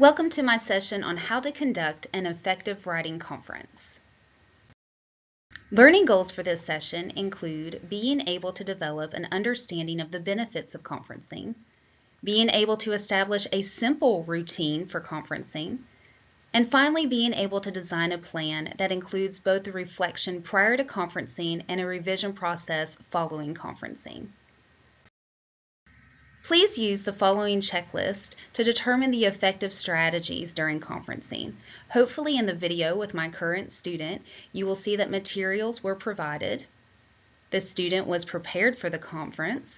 Welcome to my session on how to conduct an effective writing conference. Learning goals for this session include being able to develop an understanding of the benefits of conferencing, being able to establish a simple routine for conferencing, and finally being able to design a plan that includes both a reflection prior to conferencing and a revision process following conferencing. Please use the following checklist to determine the effective strategies during conferencing. Hopefully in the video with my current student, you will see that materials were provided, the student was prepared for the conference,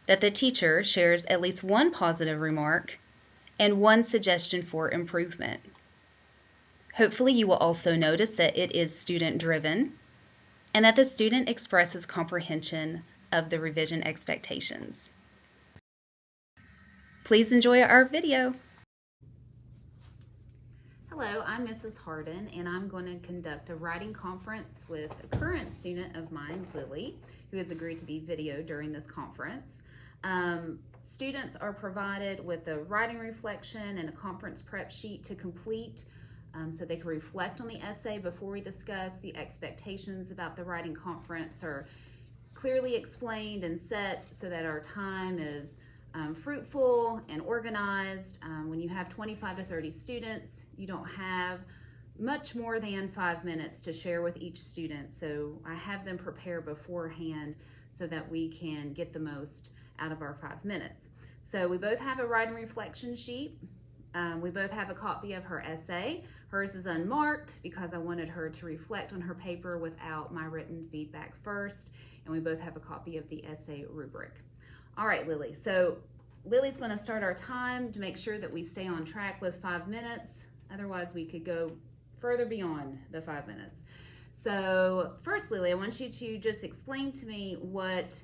that the teacher shares at least one positive remark, and one suggestion for improvement. Hopefully you will also notice that it is student-driven and that the student expresses comprehension of the revision expectations. Please enjoy our video. Hello, I'm Mrs. Hardin, and I'm going to conduct a writing conference with a current student of mine, Lily, who has agreed to be video during this conference. Students are provided with a writing reflection and a conference prep sheet to complete so they can reflect on the essay before we discuss. The expectations about the writing conference are clearly explained and set so that our time is fruitful and organized. When you have 25 to 30 students, you don't have much more than 5 minutes to share with each student. So I have them prepare beforehand so that we can get the most out of our 5 minutes. So we both have a writing reflection sheet. We both have a copy of her essay. Hers is unmarked because I wanted her to reflect on her paper without my written feedback first. And we both have a copy of the essay rubric. All right, Lily. So Lily's going to start our time to make sure that we stay on track with 5 minutes. Otherwise, we could go further beyond the 5 minutes. So first, Lily, I want you to just explain to me what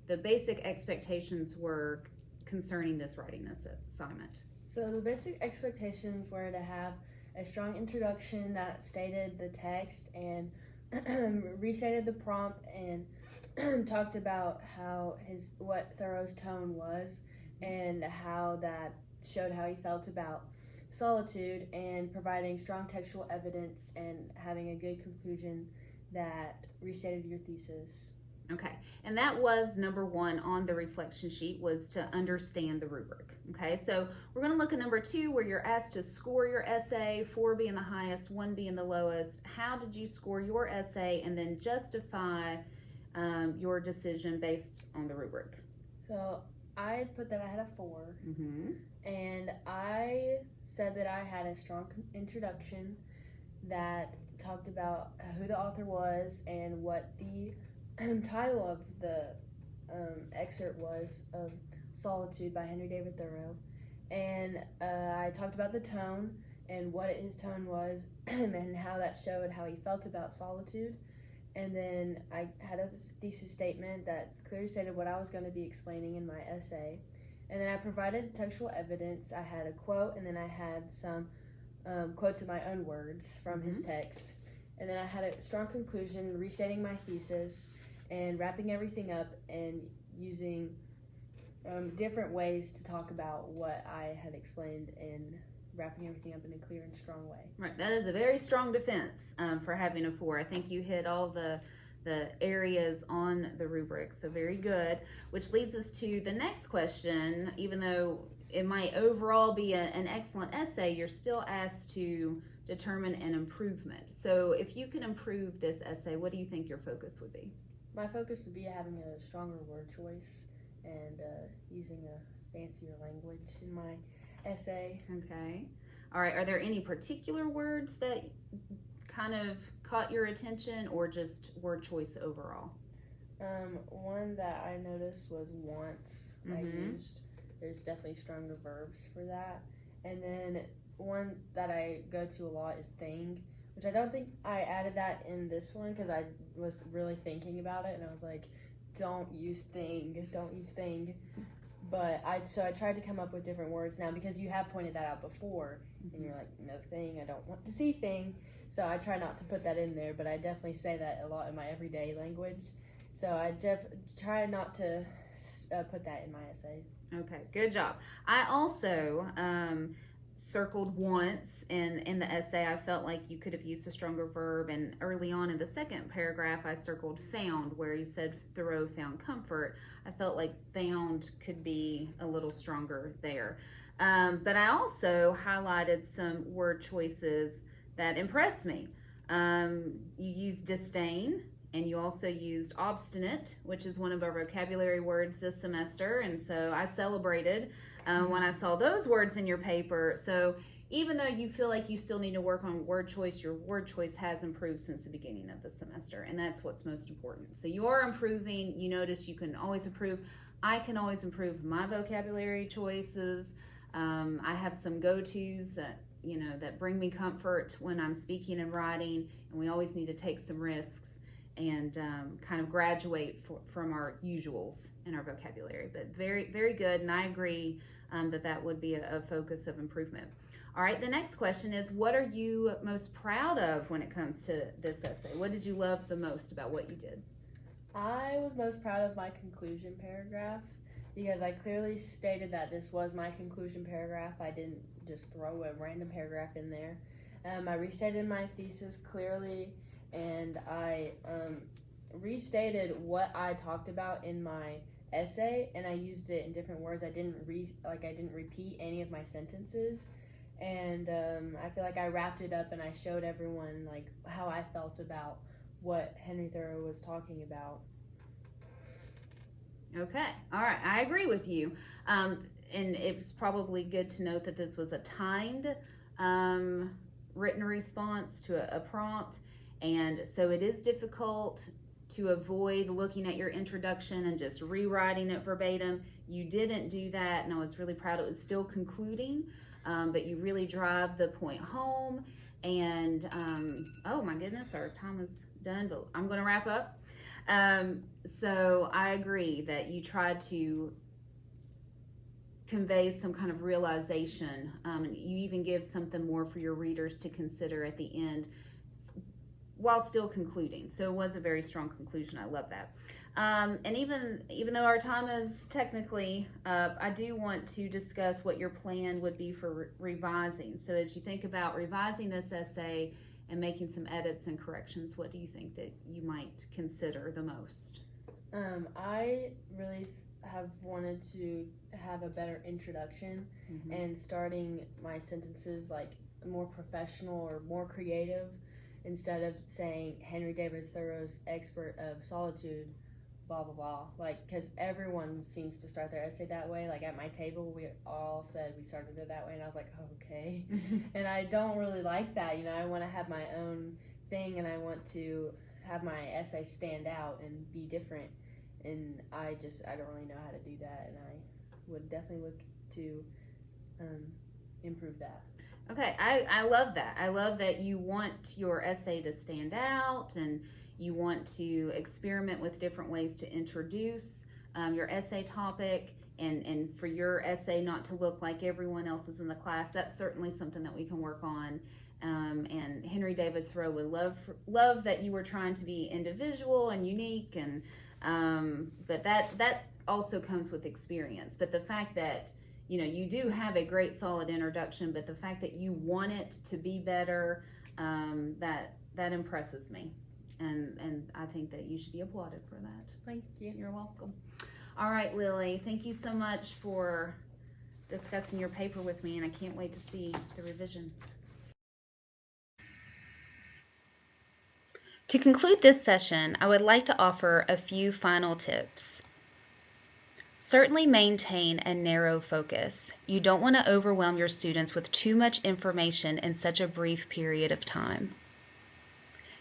the basic expectations were concerning this writing assignment. So the basic expectations were to have a strong introduction that stated the text and restated the prompt and talked about what Thoreau's tone was and how that showed how he felt about solitude, and providing strong textual evidence and having a good conclusion that restated your thesis. Okay, and that was number 1 on the reflection sheet, was to understand the rubric. Okay, so we're going to look at number 2, where you're asked to score your essay, 4 being the highest, 1 being the lowest. How did you score your essay, and then justify your decision based on the rubric? So I put that I had a 4, Mm-hmm. and I said that I had a strong introduction that talked about who the author was and what the title of the excerpt was, of Solitude by Henry David Thoreau. And I talked about the tone and what his tone was and how that showed how he felt about solitude. And then I had a thesis statement that clearly stated what I was going to be explaining in my essay. And then I provided textual evidence. I had a quote, and then I had some quotes in my own words from his text. And then I had a strong conclusion, restating my thesis and wrapping everything up and using different ways to talk about what I had explained and wrapping everything up in a clear and strong way. Right, that is a very strong defense for having a 4. I think you hit all the areas on the rubric, so very good. Which leads us to the next question. Even though it might overall be an excellent essay, you're still asked to determine an improvement. So if you can improve this essay, what do you think your focus would be? My focus would be having a stronger word choice and using a fancier language in my essay. Okay. All right. Are there any particular words that kind of caught your attention, or just word choice overall? One that I noticed was once. I used. There's definitely stronger verbs for that. And then one that I go to a lot is thing, which I don't think I added that in this one because I was really thinking about it and I was like, don't use thing. But I tried to come up with different words now, because you have pointed that out before, and you're like, no thing, I don't want to see thing. So I try not to put that in there, but I definitely say that a lot in my everyday language. So I try not to put that in my essay. Okay, good job. I also circled once in the essay. I felt like you could have used a stronger verb, and early on in the second paragraph I circled found, where you said Thoreau found comfort. I felt like found could be a little stronger there. But I also highlighted some word choices that impressed me. You used disdain, and you also used obstinate, which is one of our vocabulary words this semester, and so I celebrated when I saw those words in your paper. So even though you feel like you still need to work on word choice, your word choice has improved since the beginning of the semester, and that's what's most important. So you are improving. You notice you can always improve. I can always improve my vocabulary choices. I have some go-tos that bring me comfort when I'm speaking and writing, and we always need to take some risks and kind of graduate from our usuals in our vocabulary. But very, very good, and I agree that would be a focus of improvement. All right, the next question is, what are you most proud of when it comes to this essay? What did you love the most about what you did? I was most proud of my conclusion paragraph because I clearly stated that this was my conclusion paragraph. I didn't just throw a random paragraph in there. I restated my thesis clearly, and I restated what I talked about in my essay, and I used it in different words. I didn't repeat any of my sentences, and I feel like I wrapped it up and I showed everyone like how I felt about what Henry Thoreau was talking about. Okay, all right, I agree with you. And it's probably good to note that this was a timed written response to a prompt, and so it is difficult to avoid looking at your introduction and just rewriting it verbatim. You didn't do that, and I was really proud. It was still concluding, but you really drive the point home. And oh my goodness, our time is done, but I'm going to wrap up. So I agree that you tried to convey some kind of realization, and you even give something more for your readers to consider at the end while still concluding. So it was a very strong conclusion. I love that. And even though our time is technically up, I do want to discuss what your plan would be for revising. So as you think about revising this essay and making some edits and corrections, what do you think that you might consider the most? I really have wanted to have a better introduction and starting my sentences like more professional or more creative, instead of saying Henry David Thoreau's expert of solitude, blah blah blah, like, because everyone seems to start their essay that way. Like at my table we all said we started it that way, and I was like, oh, okay. And I don't really like that. I want to have my own thing, and I want to have my essay stand out and be different, and I don't really know how to do that, and I would definitely look to improve that. Okay, I love that. I love that you want your essay to stand out, and you want to experiment with different ways to introduce your essay topic, and for your essay not to look like everyone else's in the class. That's certainly something that we can work on. And Henry David Thoreau would love that you were trying to be individual and unique, and but that also comes with experience. But the fact that you do have a great solid introduction, but the fact that you want it to be better, that impresses me, and I think that you should be applauded for that. Thank you. You're welcome. All right, Lily, thank you so much for discussing your paper with me, and I can't wait to see the revision. To conclude this session, I would like to offer a few final tips. Certainly maintain a narrow focus. You don't want to overwhelm your students with too much information in such a brief period of time.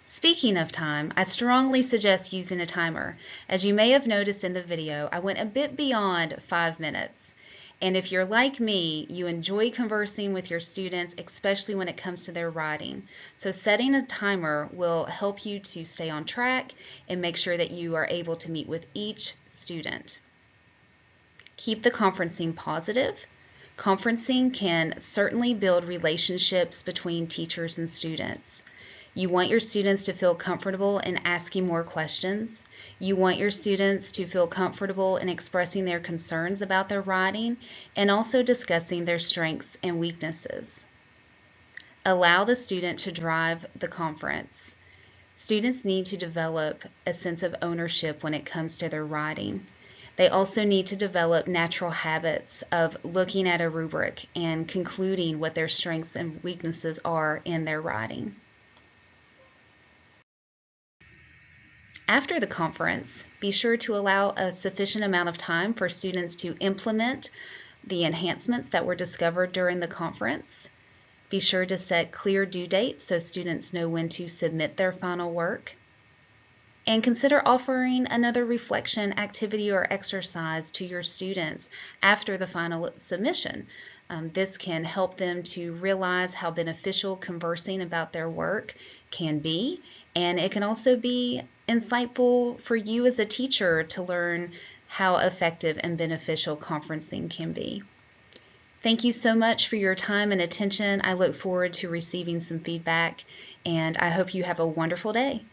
Speaking of time, I strongly suggest using a timer. As you may have noticed in the video, I went a bit beyond 5 minutes. And if you're like me, you enjoy conversing with your students, especially when it comes to their writing. So setting a timer will help you to stay on track and make sure that you are able to meet with each student. Keep the conferencing positive. Conferencing can certainly build relationships between teachers and students. You want your students to feel comfortable in asking more questions. You want your students to feel comfortable in expressing their concerns about their writing and also discussing their strengths and weaknesses. Allow the student to drive the conference. Students need to develop a sense of ownership when it comes to their writing. They also need to develop natural habits of looking at a rubric and concluding what their strengths and weaknesses are in their writing. After the conference, be sure to allow a sufficient amount of time for students to implement the enhancements that were discovered during the conference. Be sure to set clear due dates so students know when to submit their final work. And consider offering another reflection activity or exercise to your students after the final submission. This can help them to realize how beneficial conversing about their work can be, and it can also be insightful for you as a teacher to learn how effective and beneficial conferencing can be. Thank you so much for your time and attention. I look forward to receiving some feedback, and I hope you have a wonderful day.